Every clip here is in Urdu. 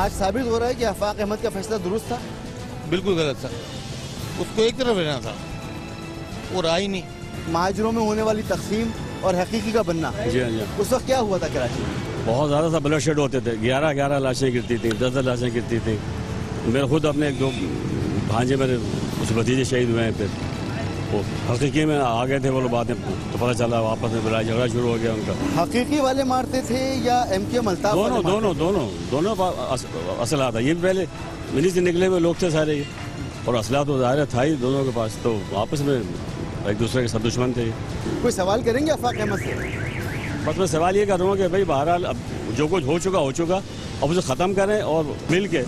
آج ثابت ہو رہا ہے کہ آفاق احمد کا فیصلہ درست تھا. بالکل غلط تھا, اس کو ایک طرف رہنا تھا, وہ رہا ہی نہیں. مہاجروں میں ہونے والی تقسیم اور حقیقی کا بننا, جی ہاں جی, اس وقت کیا ہوا تھا کراچی میں؟ بہت زیادہ سا بلڈ شیڈ ہوتے تھے. 11 لاشیں گرتی تھیں, 10 لاشیں گرتی تھیں. میرے خود اپنے جو بھانجے میرے اس بھتیجے شہید ہوئے ہیں, پھر وہ حقیقی میں آ گئے تھے وہ لوگ, بعد میں تو پتہ چلا آپس میں لڑائی جھگڑا شروع ہو گیا ان کا. حقیقی والے مارتے تھے یا ایم کیو ایم الطاف والے؟ دونوں اسلحہ تھا. یہ بھی پہلے ملی سے نکلے ہوئے لوگ تھے سارے یہ, اور اسلحہ تو ظاہر تھا ہی دونوں کے پاس, تو آپس میں ایک دوسرے کے سب دشمن تھے. کوئی سوال کریں گے آفاق احمد سے؟ بس میں سوال یہ کر رہا ہوں کہ بھائی بہرحال اب جو کچھ ہو چکا اب اسے ختم کریں اور مل کے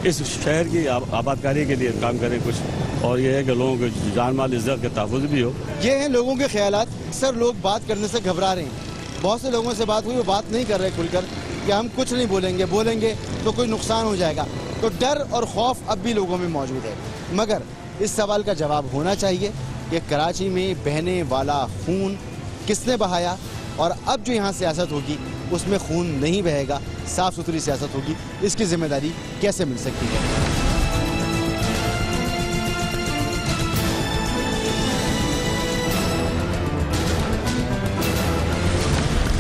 اس شہر کی آبادکاری کے لیے کام کریں کچھ, اور یہ ہے کہ لوگوں کے جان مال عزت کے تحفظ بھی ہو. یہ ہیں لوگوں کے خیالات. اکثر لوگ بات کرنے سے گھبرا رہے ہیں. بہت سے لوگوں سے بات ہوئی, وہ بات نہیں کر رہے کھل کر کہ ہم کچھ نہیں بولیں گے تو کوئی نقصان ہو جائے گا. تو ڈر اور خوف اب بھی لوگوں میں موجود ہے. مگر اس سوال کا جواب ہونا چاہیے کہ کراچی میں بہنے والا خون کس نے بہایا, اور اب جو یہاں سیاست ہوگی اس میں خون نہیں بہے گا, صاف ستھری سیاست ہوگی. اس کی ذمہ داری کیسے مل سکتی ہے؟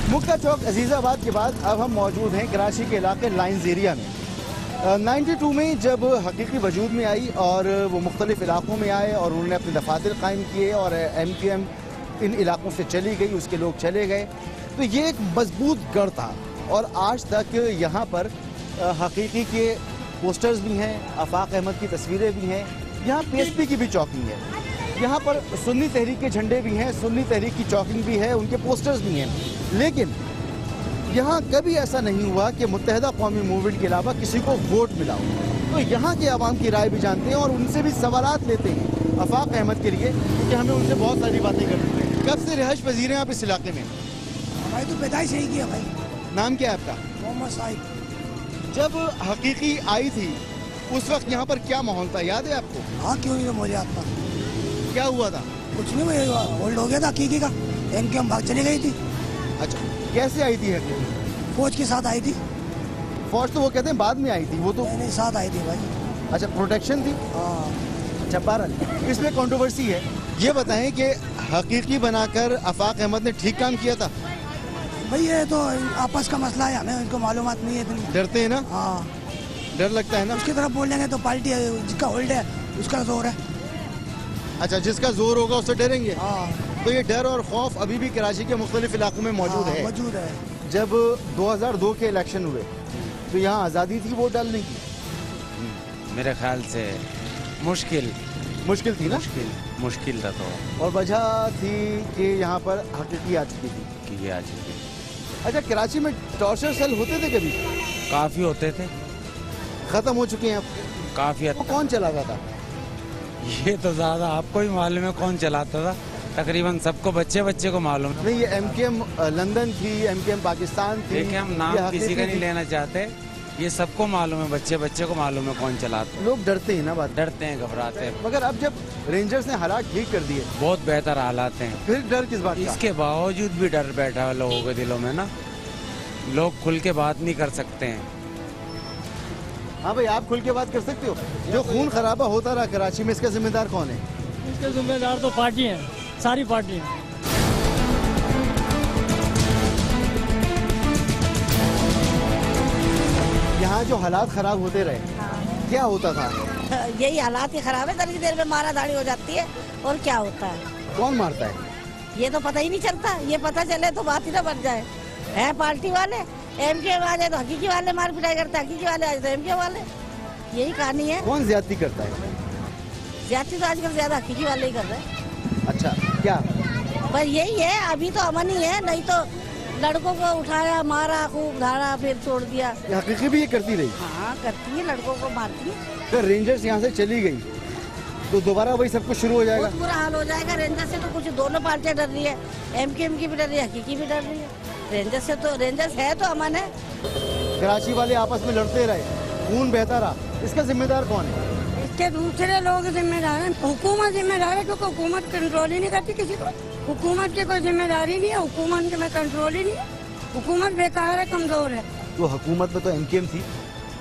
مکتا چوک عزیز آباد کے بعد اب ہم موجود ہیں کراچی کے علاقے لائنز ایریا میں. 92 میں جب حقیقی وجود میں آئی اور وہ مختلف علاقوں میں آئے اور انہوں نے اپنے دفاتر قائم کیے اور ایم کیو ایم ان علاقوں سے چلی گئی, اس کے لوگ چلے گئے, تو یہ ایک مضبوط گڑھ تھا. اور آج تک یہاں پر حقیقی کے پوسٹرز بھی ہیں, آفاق احمد کی تصویریں بھی ہیں, یہاں پی ایس پی کی بھی چوکنگ ہے, یہاں پر سنی تحریک کے جھنڈے بھی ہیں, سنی تحریک کی چوکنگ بھی ہے, ان کے پوسٹرز بھی ہیں. لیکن یہاں کبھی ایسا نہیں ہوا کہ متحدہ قومی موومنٹ کے علاوہ کسی کو ووٹ ملا ہو. تو یہاں کے عوام کی رائے بھی جانتے ہیں اور ان سے بھی سوالات لیتے ہیں آفاق احمد کے لیے, کیونکہ ہمیں ان سے بہت ساری باتیں کرنی ہیں. کب سے رہائش پذیر ہیں آپ اس علاقے میں؟ ہماری تو پیدائش ہی کیا بھائی. نام کیا ہے آپ کا؟ محمد صاحب. جب حقیقی آئی تھی اس وقت یہاں پر کیا ماحول تھا, یاد ہے آپ کو؟ ہاں کیوں نہیں مجھے یاد تھا. کیا ہوا تھا؟ کچھ نہیں, وہ ہولڈ ہو گیا تھا حقیقی کا, ایم کیو ایم بھاگ چلی گئی تھی. اچھا, کیسے آئی تھی حقیقی؟ فوج کے ساتھ آئی تھی. فوج تو وہ کہتے ہیں بعد میں آئی تھی, وہ تو نہیں ساتھ آئی تھی بھائی. اچھا, پروٹیکشن تھی. ہاں. اچھا, بہرحال اس میں کنٹروورسی ہے. یہ بتائیں کہ حقیقی بنا کر آفاق احمد نے ٹھیک کام کیا تھا؟ بھائی یہ تو آپس کا مسئلہ ہے, ہمیں ان کو معلومات نہیں ہے اتنی. ڈرتے ہیں نا؟ ہاں, ڈر لگتا ہے نا. اس کی طرف بول لیں گے تو پارٹی جس کا ہولڈ ہے اس کا زور ہے. اچھا, جس کا زور ہوگا اس سے ڈریں گے. ہاں, تو یہ ڈر اور خوف ابھی بھی کراچی کے مختلف علاقوں میں موجود ہے. موجود ہے. جب 2002 کے الیکشن ہوئے تو یہاں آزادی تھی ووٹ ڈالنے کی؟ میرے خیال سے مشکل تھی نا. مشکل تھا تو, اور وجہ تھی کہ یہاں پر حقیقی آ چکی تھی. کہ یہ آ چکی. اچھا, کراچی میں ٹارچر سیل ہوتے تھے کبھی؟ کافی ہوتے تھے, ختم ہو چکے ہیں اب کافی. وہ کون چلاتا تھا؟ یہ تو زیادہ آپ کو ہی معلوم ہے کون چلاتا تھا, تقریباً سب کو بچے کو معلوم. نہیں, یہ ایم کیو ایم لندن تھی, ایم کیو ایم پاکستان تھی. دیکھیں ہم نام کسی کا نہیں لینا چاہتے, یہ سب کو معلوم ہے, بچے کو معلوم ہے کون چلاتا. لوگ ڈرتے ہیں نا, بات ڈرتے ہیں, گھبراتے ہیں. مگر اب جب رینجرز نے حالات ٹھیک کر دیے, بہت بہتر حالات ہیں, پھر ڈر کس بات کا؟ اس کے باوجود بھی ڈر بیٹھا ہے لوگوں کے دلوں میں نا, لوگ کھل کے بات نہیں کر سکتے ہیں. ہاں بھائی, آپ کھل کے بات کر سکتے ہو. جو خون خرابہ ہوتا رہا کراچی میں, اس کا ذمہ دار کون ہے؟ اس کا ذمہ دار تو پارٹی ہے, ساری پارٹی ہیں. یہاں جو حالات خراب ہوتے رہے, کیا ہوتا تھا؟ یہی حالات ہی خراب ہے, تھوڑی دیر میں مارا دھاڑی ہو جاتی ہے. اور کیا ہوتا ہے؟ کون مارتا ہے یہ تو پتہ ہی نہیں چلتا. یہ پتہ چلے تو بات ہی نہ بن جائے. ہے پارٹی والے, ایم کیو ایم آ جائے تو حقیقی والے مار پٹائی کرتے ہیں, حقیقی والے آ جائے تو ایم کیو والے. یہی کہانی ہے. کون زیادتی کرتا ہے؟ زیادتی تو آج کل زیادہ حقیقی والے ہی کر رہے ہیں. اچھا, کیا بس یہی ہے, ابھی تو امن ہی ہے, نہیں تو لڑکوں کو اٹھایا, مارا, خوب دھاڑا, پھر چھوڑ دیا. حقیقی بھی یہ کرتی رہی؟ ہاں کرتی ہے, لڑکوں کو مارتی ہے. اگر رینجرز یہاں سے چلی گئی تو دوبارہ وہی سب کچھ شروع ہو جائے گا. بہت برا حال ہو جائے گا. رینجر سے تو کچھ دونوں پارٹیاں ڈر رہی ہے, ایم کیو ایم کی بھی ڈر رہی ہے, حقیقی بھی ڈر رہی ہے. رینجر سے تو, رینجرز ہے تو امن ہے. کراچی والے آپس میں لڑتے رہے, خون بہتا رہا, اس کا ذمہ دار کون ہے؟ اس کے دوسرے لوگ ذمہ دار ہیں. حکومت ذمہ دار ہے, کیونکہ حکومت کنٹرول ہی نہیں کرتی کسی کو. حکومت کی کوئی ذمہ داری نہیں ہے, حکومت میں کنٹرول ہی نہیں ہے. حکومت بیکار ہے, کمزور ہے. تو حکومت میں تو ایم کیو ایم تھی,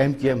MKM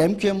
MKM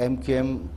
MKM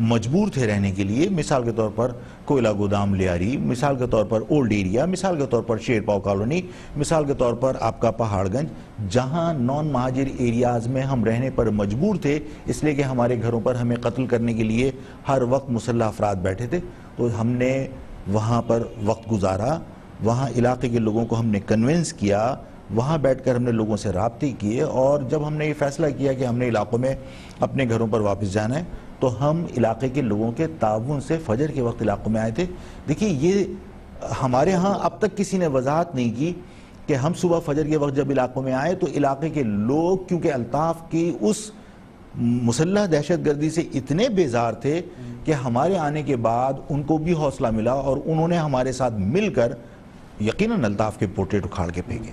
مجبور تھے رہنے کے لیے، مثال کے طور پر کوئلہ گودام لیاری، مثال کے طور پر اولڈ ایریا، مثال کے طور پر شیر پاؤ کالونی، مثال کے طور پر آپ کا پہاڑ گنج، جہاں نان مہاجر ایریاز میں ہم رہنے پر مجبور تھے اس لیے کہ ہمارے گھروں پر ہمیں قتل کرنے کے لیے ہر وقت مسلح افراد بیٹھے تھے، تو ہم نے وہاں پر وقت گزارا، وہاں علاقے کے لوگوں کو ہم نے کنونس کیا، وہاں بیٹھ کر ہم نے لوگوں سے رابطے کیے، اور جب ہم نے یہ فیصلہ کیا کہ ہم نے علاقوں میں اپنے گھروں پر واپس جانا ہے تو ہم علاقے کے لوگوں کے تعاون سے فجر کے وقت علاقوں میں آئے تھے۔ دیکھیے یہ ہمارے ہاں اب تک کسی نے وضاحت نہیں کی کہ ہم صبح فجر کے وقت جب علاقوں میں آئے تو علاقے کے لوگ کیونکہ الطاف کی اس مسلح دہشت گردی سے اتنے بیزار تھے کہ ہمارے آنے کے بعد ان کو بھی حوصلہ ملا اور انہوں نے ہمارے ساتھ مل کر یقیناً الطاف کے پورٹریٹ اکھاڑ کے پھینکے،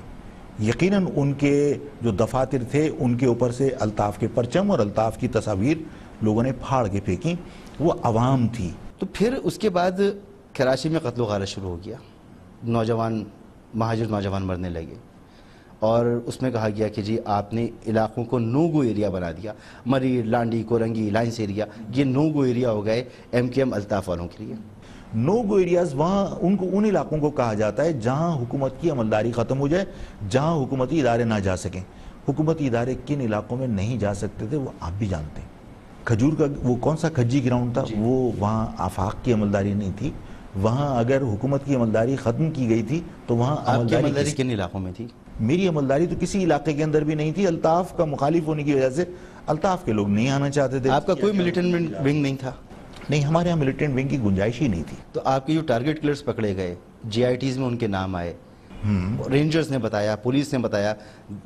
یقیناً ان کے جو دفاتر تھے ان کے اوپر سے الطاف کے پرچم اور الطاف کی تصاویر لوگوں نے پھاڑ کے پھینکی، وہ عوام تھی۔ تو پھر اس کے بعد کراچی میں قتل و غارت شروع ہو گیا، نوجوان مہاجر نوجوان مرنے لگے، اور اس میں کہا گیا کہ جی آپ نے علاقوں کو نو گو ایریا بنا دیا، مریر، لانڈی، کورنگی، لائنس ایریا، یہ نو گو ایریا ہو گئے ایم کیو ایم الطاف والوں کے لیے۔ نو گو ایریاز وہاں ان علاقوں کو کہا جاتا ہے جہاں حکومت کی عملداری ختم ہو جائے، جہاں حکومتی ادارے نہ جا سکیں۔ حکومتی ادارے کن علاقوں میں نہیں جا سکتے تھے وہ آپ بھی جانتے ہیں۔ کھجور کا وہ کون سا کھجی گراؤنڈ تھا، وہ وہاں آفاق کی عملداری نہیں تھی، وہاں اگر حکومت کی عملداری ختم کی گئی تھی تو وہاں عملداری کن علاقوں میں تھی؟ میری عملداری تو کسی علاقے کے اندر بھی نہیں تھی، الطاف کا مخالف ہونے کی وجہ سے الطاف کے لوگ نہیں آنا چاہتے تھے۔ آپ کا کوئی ملیٹنٹ ونگ نہیں تھا؟ نہیں، ہمارے یہاں ملیٹنٹ ونگ کی گنجائش ہی نہیں تھی۔ تو آپ کے جو ٹارگٹ کلرز پکڑے گئے، جی آئی ٹیز میں ان کے نام آئے، رینجرز نے بتایا، پولیس نے بتایا،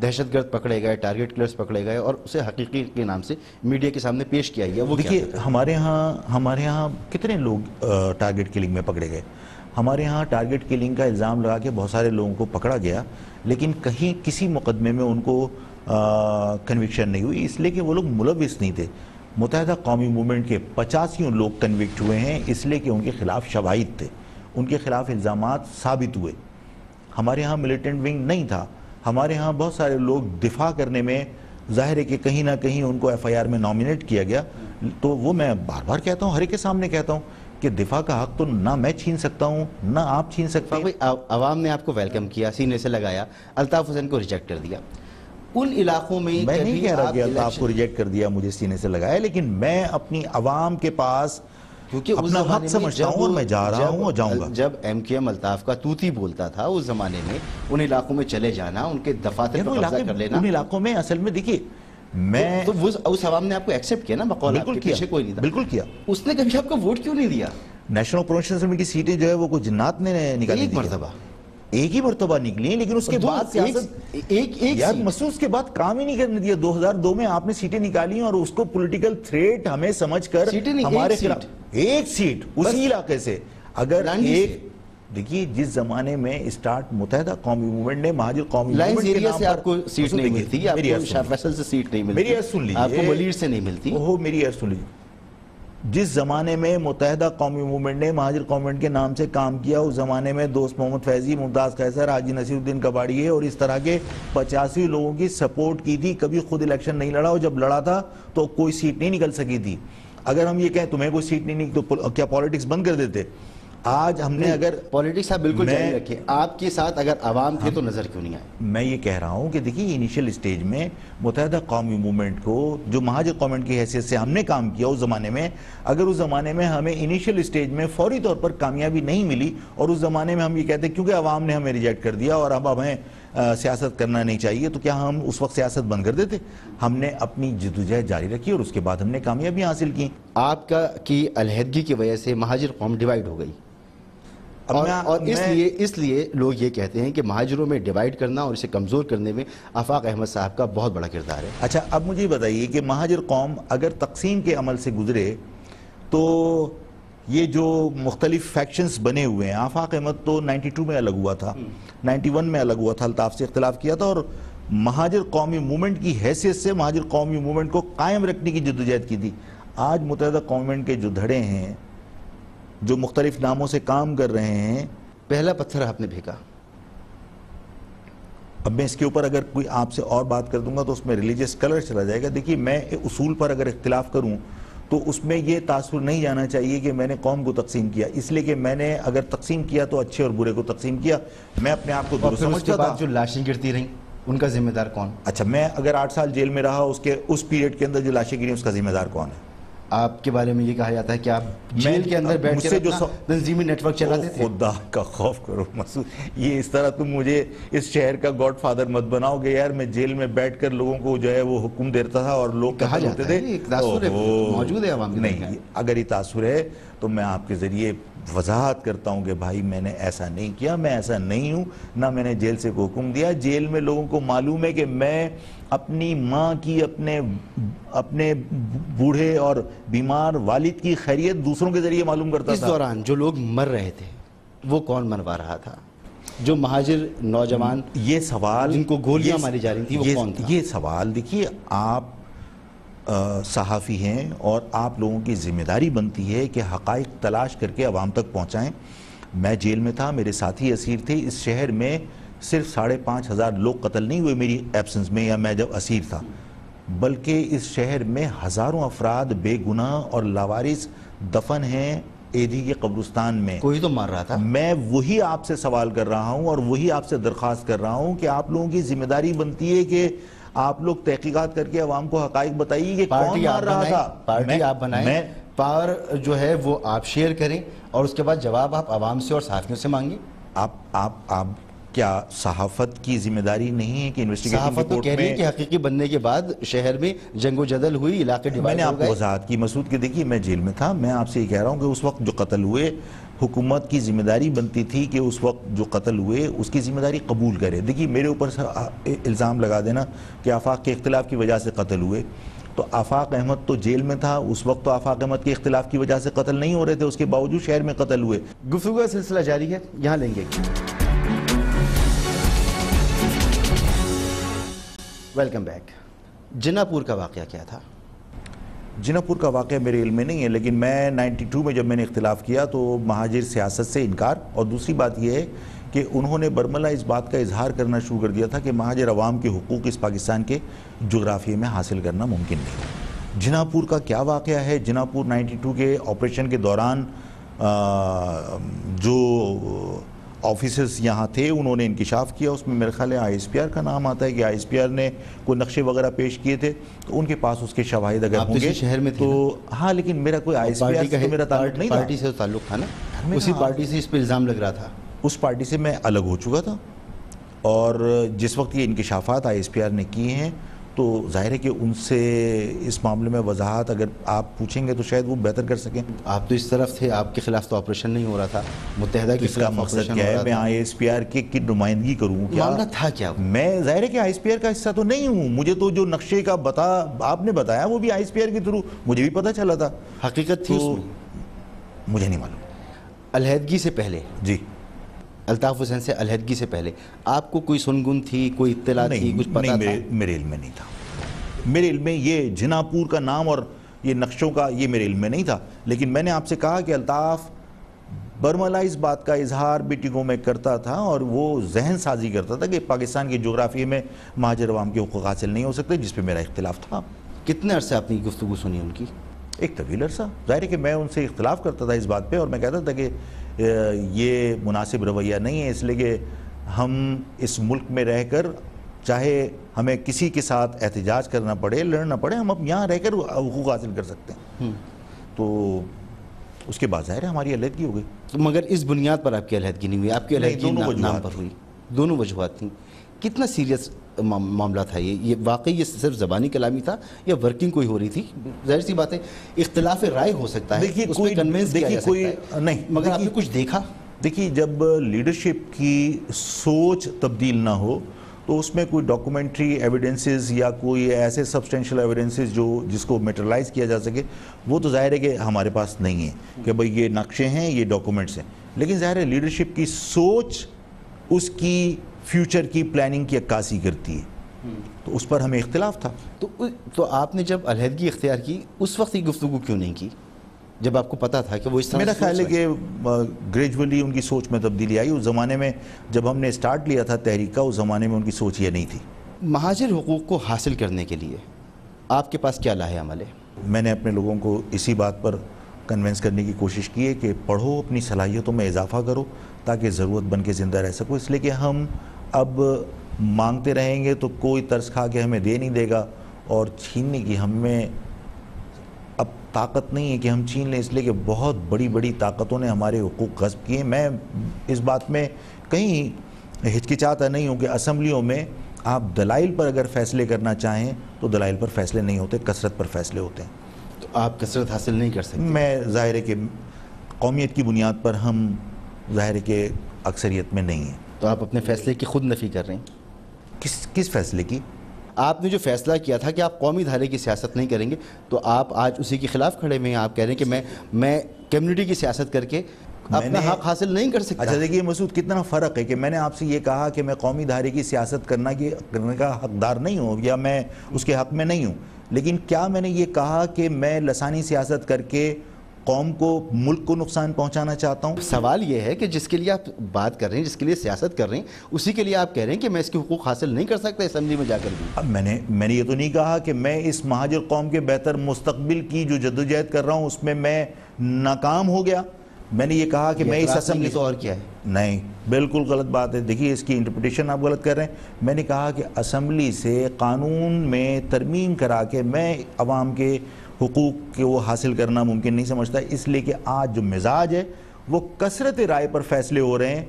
دہشت گرد پکڑے گئے، ٹارگٹ کلرز پکڑے گئے اور اسے حقیقی کے نام سے میڈیا کے سامنے پیش کیا گیا۔ وہ دیکھیے ہمارے ہاں کتنے لوگ ٹارگٹ کلنگ میں پکڑے گئے؟ ہمارے ہاں ٹارگٹ کلنگ کا الزام لگا کے بہت سارے لوگوں کو پکڑا گیا، لیکن کہیں کسی مقدمے میں ان کو کنوکشن نہیں ہوئی، اس لیے کہ وہ لوگ ملوث نہیں تھے۔ متحدہ قومی موومنٹ کے 85 لوگ کنوکٹ ہوئے ہیں اس لیے کہ ان کے خلاف شواہد تھے، ان کے خلاف الزامات ثابت ہوئے۔ ہمارے ہاں ملیٹنٹ ونگ نہیں تھا، ہمارے ہاں بہت سارے لوگ دفاع کرنے میں ظاہر ہے کہ کہیں نہ کہیں ان کو ایف آئی آر میں نامینیٹ کیا گیا، تو وہ میں بار بار کہتا ہوں، ہر ایک کے سامنے کہتا ہوں کہ دفاع کا حق تو نہ میں چھین سکتا ہوں نہ آپ چھین سکتے ہیں۔ عوام نے آپ کو ویلکم کیا، سینے سے لگایا، الطاف حسین کو ریجیکٹ کر دیا۔ ان علاقوں میں میں نہیں کہہ رہا کہ الطاف کو ریجیکٹ کر دیا، مجھے سینے سے لگایا، لیکن میں اپنی عوام کے پاس اپنا حق سمجھتا ہوں اور میں جا رہا ہوں اور جاؤں گا۔ جب ایم کیو ایم الطاف کا توتی بولتا تھا اس زمانے میں، ان علاقوں میں چلے جانا، ان کے دفاتر پر قبضہ کر لینا، ان علاقوں میں اصل میں دیکھیے میں تو اس عوام نے آپ کو ایکسپٹ کیا نا، بقول آپ کے پیچھے کوئی نہیں تھا، بالکل کیا۔ اس نے کبھی آپ کو ووٹ کیوں نہیں دیا؟ نیشنل پروونشل اسمبلی کی سیٹیں جو ہے وہ کوئی جنات نے نکالی، ایک ہی مرتبہ نکلی ہیں، لیکن اس کے بعد سیاست یار محسوس کے بعد کام ہی نہیں کرنے دیا۔ 2002 میں آپ نے سیٹیں نکالی اور اس کو پولیٹیکل تھریٹ ہمیں سمجھ کر ہمارے خلاف ایک سیٹ اسی علاقے سے، اگر ایک دیکھیے جس زمانے میں اسٹارٹ متحدہ قومی موومنٹ نے مہاجر قومی موومنٹ کے نام پر آپ کو سیٹ نہیں ملتی، آپ کو شاہ فیصل سے سیٹ نہیں ملتی، میری عرض سن لیجیے، آپ کو ملیر سے نہیں ملتی، میری عرض سن لیجیے۔ جس زمانے میں متحدہ قومی موومنٹ نے مہاجر قومنٹ کے نام سے کام کیا، اس زمانے میں دوست محمد فیضی، ممتاز قیصر، حاجی نصیر الدین کباڑیے اور اس طرح کے 85 لوگوں کی سپورٹ کی تھی، کبھی خود الیکشن نہیں لڑا، اور جب لڑا تھا تو کوئی سیٹ نہیں نکل سکی تھی۔ اگر ہم یہ کہیں تمہیں کوئی سیٹ نہیں نکلی تو کیا پالیٹکس بند کر دیتے؟ آج ہم نے اگر پالیٹکس آپ بالکل جاری رکھیں، آپ کے ساتھ اگر عوام تھے تو نظر کیوں نہیں آئے؟ میں یہ کہہ رہا ہوں کہ دیکھیے انیشل اسٹیج میں متحدہ قومی موومنٹ کو جو مہاجر قومنٹ کی حیثیت سے ہم نے کام کیا اس زمانے میں، اگر اس زمانے میں ہمیں انیشل اسٹیج میں فوری طور پر کامیابی نہیں ملی اور اس زمانے میں ہم یہ کہتے ہیں کیونکہ عوام نے ہمیں ریجیکٹ کر دیا اور اب ہمیں سیاست کرنا نہیں چاہیے، تو کیا ہم اس وقت سیاست بند کر دیتے؟ ہم نے اپنی جدوجہد جاری رکھی اور اس کے بعد ہم نے کامیابیاں حاصل کی۔ آپ کی علیحدگی کی وجہ سے مہاجر قوم ڈیوائیڈ ہو گئی، اور اس لیے لوگ یہ کہتے ہیں کہ مہاجروں میں ڈیوائیڈ کرنا اور اسے کمزور کرنے میں آفاق احمد صاحب کا بہت بڑا کردار ہے۔ اچھا اب مجھے بتائیے کہ مہاجر قوم اگر تقسیم کے عمل سے گزرے تو یہ جو مختلف فیکشنز بنے ہوئے ہیں، آفاق احمد تو 92 میں الگ ہوا تھا، 91 میں الگ ہوا تھا، الطاف سے اختلاف کیا تھا، اور مہاجر قومی موومنٹ کی حیثیت سے مہاجر قومی موومنٹ کو قائم رکھنے کی جدوجہد کی تھی۔ آج متحدہ قومنٹ کے جو دھڑے ہیں جو مختلف ناموں سے کام کر رہے ہیں، پہلا پتھر آپ نے پھینکا۔ اب میں اس کے اوپر اگر کوئی آپ سے اور بات کر دوں گا تو اس میں ریلیجس کلر چلا جائے گا۔ دیکھیے میں اصول پر اگر اختلاف کروں تو اس میں یہ تاثر نہیں جانا چاہیے کہ میں نے قوم کو تقسیم کیا، اس لیے کہ میں نے اگر تقسیم کیا تو اچھے اور برے کو تقسیم کیا. میں اپنے آپ کو درست سمجھتا تھا. جو لاشیں گرتی رہیں ان کا ذمہ دار کون؟ اچھا، میں اگر 8 سال جیل میں رہا اس پیریڈ کے اندر جو لاشیں گری اس کا ذمہ دار کون ہے؟ آپ کے بارے میں یہ کہا جاتا ہے کہ آپ جیل کے اندر بیٹھ کے اپنا تنظیمی نیٹ ورک چلاتے تھے. خدا کا خوف کرو مسعود، یہ اس طرح تم مجھے اس شہر کا گاڈ فادر مت بناؤ گے یار. میں جیل میں بیٹھ کر لوگوں کو جو ہے وہ حکم دیتا تھا اور لوگ کہا جاتا ہے ایک تاثر موجود ہے عوام میں. نہیں، اگر یہ تاثر ہے تو میں آپ کے ذریعے وضاحت کرتا ہوں کہ بھائی میں نے ایسا نہیں کیا، میں ایسا نہیں ہوں، نہ میں نے جیل سے کوئی حکم دیا. جیل میں لوگوں کو معلوم ہے کہ میں اپنی ماں کی، اپنے بوڑھے اور بیمار والد کی خیریت دوسروں کے ذریعے معلوم کرتا تھا. اس دوران جو لوگ مر رہے تھے وہ کون منوا رہا تھا؟ جو مہاجر نوجوان یہ سوال جن کو گولیاں ماری جا رہی تھی وہ کون تھا؟ یہ سوال دیکھیے، آپ صحافی ہیں اور آپ لوگوں کی ذمہ داری بنتی ہے کہ حقائق تلاش کر کے عوام تک پہنچائیں. میں جیل میں تھا، میرے ساتھی اسیر تھے. اس شہر میں صرف 5,500 لوگ قتل نہیں ہوئے میری ایبسنس میں یا میں جب اسیر تھا، بلکہ اس شہر میں ہزاروں افراد بے گناہ اور لاوارث دفن ہیں ایدھی کے قبرستان میں. کوئی تو مار رہا تھا. میں وہی آپ سے سوال کر رہا ہوں اور وہی آپ سے درخواست کر رہا ہوں کہ آپ لوگوں کی ذمہ داری بنتی ہے کہ آپ لوگ تحقیقات کر کے عوام کو حقائق بتائیے کہ کون مار رہا تھا. پارٹی آپ بنائیں، پاور جو ہے وہ آپ شیئر کریں اور اس کے بعد جواب آپ عوام سے اور صحافیوں سے مانگیں. آپ کیا صحافت کی ذمہ داری نہیں ہے کہ انویسٹیگیشن صحافت تو کہہ رہی ہے کہ حقیقی بننے کے بعد شہر میں جنگ و جدل ہوئی، علاقے ڈیوائڈ ہو گئے. میں نے آپ کو وضاحت کی مسعود کہ دیکھیے میں جیل میں تھا. میں آپ سے یہ کہہ رہا ہوں کہ اس وقت جو قتل ہوئے حکومت کی ذمہ داری بنتی تھی کہ اس وقت جو قتل ہوئے اس کی ذمہ داری قبول کرے. دیکھیے میرے اوپر سے الزام لگا دینا کہ آفاق کے اختلاف کی وجہ سے قتل ہوئے، تو آفاق احمد تو جیل میں تھا اس وقت، تو آفاق احمد کے اختلاف کی وجہ سے قتل نہیں ہو رہے تھے، اس کے باوجود شہر میں قتل ہوئے. گفتگو کا سلسلہ جاری ہے، یہاں لیں گے. Welcome back. جنا پور کا واقعہ کیا تھا؟ جنا پور کا واقعہ میرے علم میں نہیں ہے، لیکن میں 92 میں جب میں نے اختلاف کیا تو مہاجر سیاست سے انکار، اور دوسری بات یہ ہے کہ انہوں نے برملا اس بات کا اظہار کرنا شروع کر دیا تھا کہ مہاجر عوام کے حقوق اس پاکستان کے جغرافیے میں حاصل کرنا ممکن نہیں. جنا پور کا کیا واقعہ ہے؟ جنا پور 92 کے آپریشن کے دوران جو آفیسرز یہاں تھے انہوں نے انکشاف کیا، اس میں میرے خیال ہے ISPR کا نام آتا ہے کہ ISPR نے کوئی نقشے وغیرہ پیش کیے تھے، تو ان کے پاس اس کے شواہد اگر ہوں گے شہر میں تو ہاں، لیکن میرا کوئی ISPR سے میرا تعلق نہیں تھا. پارٹی سے تعلق تھا نا، اسی پارٹی سے اس پہ الزام لگ رہا تھا. اس پارٹی سے میں الگ ہو چکا تھا، اور جس وقت یہ انکشافات ISPR نے کیے ہیں تو ظاہر ہے کہ ان سے اس معاملے میں وضاحت اگر آپ پوچھیں گے تو شاید وہ بہتر کر سکیں. آپ تو اس طرف تھے، آپ کے خلاف تو آپریشن نہیں ہو رہا تھا، متحدہ کے خلاف مقصد کیا ہے؟ میں ISPR کی نمائندگی کروں کیا؟ معاملہ تھا کیا؟ میں ظاہر ہے کہ ISPR کا حصہ تو نہیں ہوں. مجھے تو جو نقشے کا آپ نے بتایا وہ بھی ISPR کے تھرو مجھے بھی پتہ چلا تھا. حقیقت تھی اس میں؟ مجھے نہیں معلوم. علیحدگی سے پہلے، جی الطاف حسین سے علیحدگی سے پہلے آپ کو کوئی سنگن تھی، کوئی اطلاع تھی، کچھ پتہ تھا؟ میرے علم میں نہیں تھا. میرے علم میں یہ جنا پور کا نام اور یہ نقشوں کا یہ میرے علم میں نہیں تھا. لیکن میں نے آپ سے کہا کہ الطاف برملا اس بات کا اظہار میٹنگوں میں کرتا تھا اور وہ ذہن سازی کرتا تھا کہ پاکستان کے جغرافیے میں مہاجر عوام کے حقوق حاصل نہیں ہو سکتے، جس پہ میرا اختلاف تھا. کتنے عرصے آپ نے گفتگو سنی ان کی؟ ایک طویل عرصہ. ظاہر ہے کہ میں ان سے اختلاف کرتا تھا اس بات پہ، اور میں کہتا تھا کہ یہ مناسب رویہ نہیں ہے، اس لیے کہ ہم اس ملک میں رہ کر چاہے ہمیں کسی کے ساتھ احتجاج کرنا پڑے، لڑنا پڑے، ہم اب یہاں رہ کر حقوق حاصل کر سکتے ہیں. تو اس کے بعد ظاہر ہے ہماری علیحدگی ہو گئی. مگر اس بنیاد پر آپ کی علیحدگی نہیں ہوئی، آپ کی علیحدگی نام پر ہوئی. دونوں وجوہات تھیں. کتنا سیریس معاملہ تھا یہ واقعی یہ صرف زبانی کلامی تھا یا ورکنگ کوئی ہو رہی تھی؟ ظاہر سی بات ہے اختلاف رائے ہو سکتا ہے، اس میں کنوینس کیا جا سکتا ہے، نہیں مگر آپ نے کچھ دیکھا؟ دیکھیے جب لیڈرشپ کی سوچ تبدیل نہ ہو تو اس میں کوئی ڈاکومنٹری ایویڈنسز یا کوئی ایسے سبسٹینشل ایویڈنسز جس کو میٹرلائز کیا جا سکے وہ تو ظاہر ہے کہ ہمارے پاس نہیں ہے کہ بھئی یہ نقشے ہیں، یہ ڈاکومنٹس ہیں. لیکن ظاہر ہے لیڈرشپ کی سوچ اس کی فیوچر کی پلاننگ کی عکاسی کرتی ہے، تو اس پر ہمیں اختلاف تھا. تو آپ نے جب علیحدگی اختیار کی اس وقت یہ گفتگو کیوں نہیں کی جب آپ کو پتا تھا کہ وہ اس طرح؟ میرا خیال ہے کہ گریجولی ان کی سوچ میں تبدیلی آئی. اس زمانے میں جب ہم نے سٹارٹ لیا تھا تحریک کا، اس زمانے میں ان کی سوچ یہ نہیں تھی. مہاجر حقوق کو حاصل کرنے کے لیے آپ کے پاس کیا لاہے عمل ہے؟ میں نے اپنے لوگوں کو اسی بات پر کنونس کرنے کی کوشش کی ہے کہ پڑھو، اپنی صلاحیتوں میں اضافہ کرو تاکہ ضرورت بن کے زندہ رہ سکو، اس لیے کہ ہم اب مانگتے رہیں گے تو کوئی ترس کھا کے ہمیں دے نہیں دے گا، اور چھیننے کی ہمیں اب طاقت نہیں ہے کہ ہم چھین لیں، اس لیے کہ بہت بڑی بڑی طاقتوں نے ہمارے حقوق غصب کیے ہیں۔ میں اس بات میں کہیں ہچکچاتا نہیں ہوں کہ اسمبلیوں میں آپ دلائل پر اگر فیصلے کرنا چاہیں تو دلائل پر فیصلے نہیں ہوتے، کثرت پر فیصلے ہوتے ہیں۔ تو آپ کثرت حاصل نہیں کر سکتے؟ میں ظاہر ہے کہ قومیت کی بنیاد پر ہم ظاہر ہے کہ اکثریت میں نہیں ہیں۔ تو آپ اپنے فیصلے کی خود نفی کر رہے ہیں؟ کس فیصلے کی؟ آپ نے جو فیصلہ کیا تھا کہ آپ قومی دھارے کی سیاست نہیں کریں گے، تو آپ آج اسی کے خلاف کھڑے ہوئے ہیں۔ آپ کہہ رہے ہیں کہ میں کمیونٹی کی سیاست کر کے اپنا حق حاصل نہیں کر سکتا۔ اچھا دیکھیے مسعود، کتنا فرق ہے کہ میں نے آپ سے یہ کہا کہ میں قومی دھارے کی سیاست کرنے کا حقدار نہیں ہوں یا میں اس کے حق میں نہیں ہوں، لیکن کیا میں نے یہ کہا کہ میں لسانی سیاست کر کے قوم کو، ملک کو نقصان پہنچانا چاہتا ہوں؟ سوال یہ ہے کہ جس کے لیے آپ بات کر رہے ہیں، جس کے لیے سیاست کر رہے ہیں، اسی کے لیے آپ کہہ رہے ہیں کہ میں اس کے حقوق حاصل نہیں کر سکتا اسمبلی میں جا کر بھی۔ اب میں نے یہ تو نہیں کہا کہ میں اس مہاجر قوم کے بہتر مستقبل کی جو جدوجہد کر رہا ہوں اس میں ناکام ہو گیا۔ میں نے یہ کہا کہ میں اس اسمبلی تو اور کیا ہے؟ نہیں، بالکل غلط بات ہے۔ دیکھیے اس کی انٹرپریٹیشن آپ غلط کر رہے ہیں۔ میں نے کہا کہ اسمبلی سے قانون میں ترمیم کرا کے میں عوام کے حقوق کے وہ حاصل کرنا ممکن نہیں سمجھتا، اس لیے کہ آج جو مزاج ہے وہ کثرت رائے پر فیصلے ہو رہے ہیں،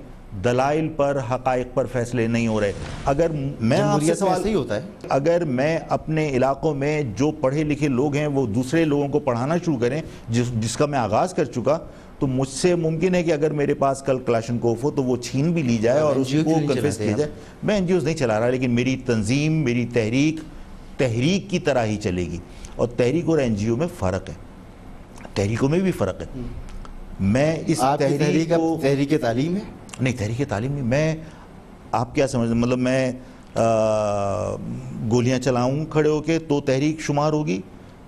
دلائل پر، حقائق پر فیصلے نہیں ہو رہے۔ اگر میں آپ سے سوال ہی ہوتا ہے، اگر میں اپنے علاقوں میں جو پڑھے لکھے لوگ ہیں وہ دوسرے لوگوں کو پڑھانا شروع کریں، جس کا میں آغاز کر چکا، تو مجھ سے ممکن ہے کہ اگر میرے پاس کل کلاشنکوف ہو تو وہ چھین بھی لی جائے اور اس کو کنفیس کیا جائے۔ میں این جی اوز نہیں چلا رہا، لیکن میری تنظیم، میری تحریک کی طرح ہی چلے گی، اور تحریک اور این جی او میں فرق ہے، تحریکوں میں بھی فرق ہے۔ میں اس تحریک کو تحریک تعلیم ہے؟ نہیں، تحریک تعلیم نہیں۔ میں آپ کیا سمجھتے ہیں، مطلب میں گولیاں چلاؤں کھڑے ہو کے تو تحریک شمار ہوگی؟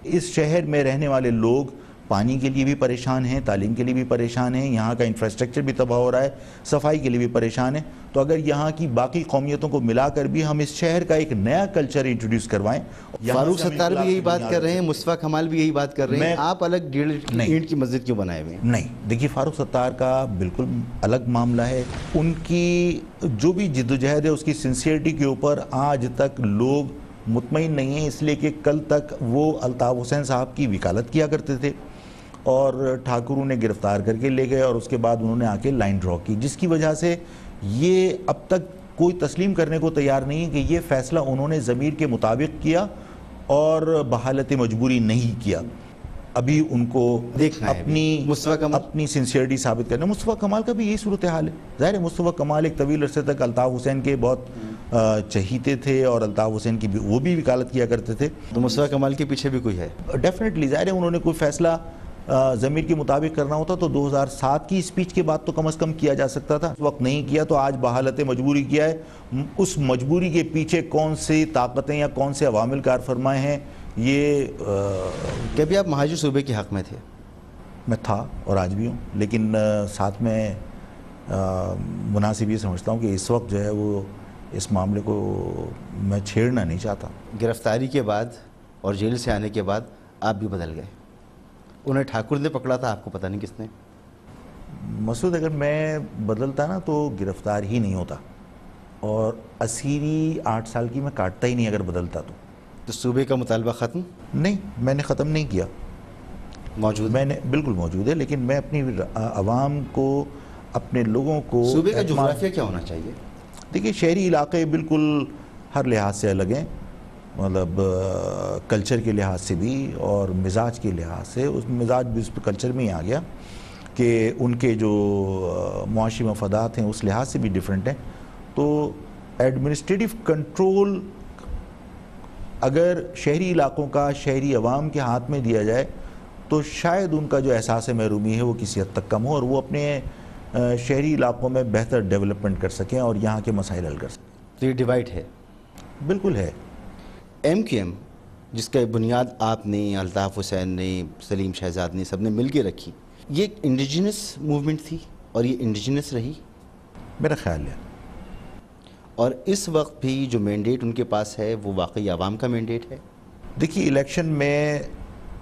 اس شہر میں رہنے والے لوگ پانی کے لیے بھی پریشان ہیں، تعلیم کے لیے بھی پریشان ہیں، یہاں کا انفراسٹرکچر بھی تباہ ہو رہا ہے، صفائی کے لیے بھی پریشان ہیں۔ تو اگر یہاں کی باقی قومیتوں کو ملا کر بھی ہم اس شہر کا ایک نیا کلچر انٹروڈیوس کروائیں۔ فاروق ستار بھی یہی بات کر رہے ہیں، مصطفیٰ کمال بھی یہی بات کر رہے ہیں، آپ الگ اینٹ کی مسجد کیوں بنائے ہوئے ہیں؟ نہیں، دیکھیے فاروق ستار کا بالکل الگ معاملہ ہے، ان کی جو بھی جدوجہد ہے اس کی سنسیئرٹی کے اوپر آج تک لوگ مطمئن نہیں ہیں، اس لیے کہ کل تک وہ الطاف حسین صاحب کی وکالت کیا کرتے تھے اور ٹھاکر انہیں گرفتار کر کے لے گئے، اور اس کے بعد انہوں نے آ کے لائن ڈرا کی، جس کی وجہ سے یہ اب تک کوئی تسلیم کرنے کو تیار نہیں ہے کہ یہ فیصلہ انہوں نے ضمیر کے مطابق کیا اور بحالت مجبوری نہیں کیا۔ ابھی ان کو اپنی سنسیئرٹی ثابت کرنا۔ مصطفیٰ کمال کا بھی یہی صورتحال ہے۔ ظاہر ہے مصطفیٰ کمال ایک طویل عرصے تک الطاف حسین کے بہت چہیتے تھے اور الطاف حسین کی بھی وہ بھی وکالت کیا کرتے تھے۔ تو مصطفیٰ کمال کے پیچھے بھی کوئی ہے؟ ڈیفینیٹلی، ظاہر ہے انہوں نے کوئی فیصلہ ضمیر کے مطابق کرنا ہوتا تو 2007 کی اسپیچ کے بعد تو کم از کم کیا جا سکتا تھا، اس وقت نہیں کیا، تو آج بحالت مجبوری کیا ہے۔ اس مجبوری کے پیچھے کون سی طاقتیں یا کون سے عوامل کار فرمائے ہیں، یہ کبھی آپ مہاجر صوبے کے حق میں تھے؟ میں تھا اور آج بھی ہوں، لیکن ساتھ میں مناسب یہ سمجھتا ہوں کہ اس وقت جو ہے وہ اس معاملے کو میں چھیڑنا نہیں چاہتا۔ گرفتاری کے بعد اور جیل سے آنے کے بعد آپ بھی بدل گئے، انہیں ٹھاکر نے پکڑا تھا، آپ کو پتہ نہیں کس نے؟ مسعود، اگر میں بدلتا نا تو گرفتار ہی نہیں ہوتا، اور اسیری 8 سال کی میں کاٹتا ہی نہیں اگر بدلتا تو صوبے کا مطالبہ ختم؟ نہیں، میں نے ختم نہیں کیا، موجود میں نے بالکل موجود ہے، لیکن میں اپنی عوام کو، اپنے لوگوں کو صوبے کا جغرافیہ کیا ہونا چاہیے؟ دیکھیے شہری علاقے بالکل ہر لحاظ سے الگ ہیں، مطلب کلچر کے لحاظ سے بھی اور مزاج کے لحاظ سے، اس مزاج بھی اس پہ کلچر میں ہی آ گیا کہ ان کے جو معاشی مفادات ہیں اس لحاظ سے بھی ڈیفرنٹ ہیں۔ تو ایڈمنسٹریٹو کنٹرول اگر شہری علاقوں کا شہری عوام کے ہاتھ میں دیا جائے تو شاید ان کا جو احساس محرومی ہے وہ کسی حد تک کم ہو، اور وہ اپنے شہری علاقوں میں بہتر ڈیولپمنٹ کر سکیں اور یہاں کے مسائل حل کر سکیں۔ تو یہ ڈیوائڈ ہے؟ بالکل ہے۔ ایم کیو ایم جس کا بنیاد آپ نے، الطاف حسین نے، سلیم شہزاد نے، سب نے مل کے رکھی، یہ ایک انڈیجنس موومنٹ تھی اور یہ انڈیجنس رہی میرا خیال ہے، اور اس وقت بھی جو مینڈیٹ ان کے پاس ہے وہ واقعی عوام کا مینڈیٹ ہے؟ دیکھیے الیکشن میں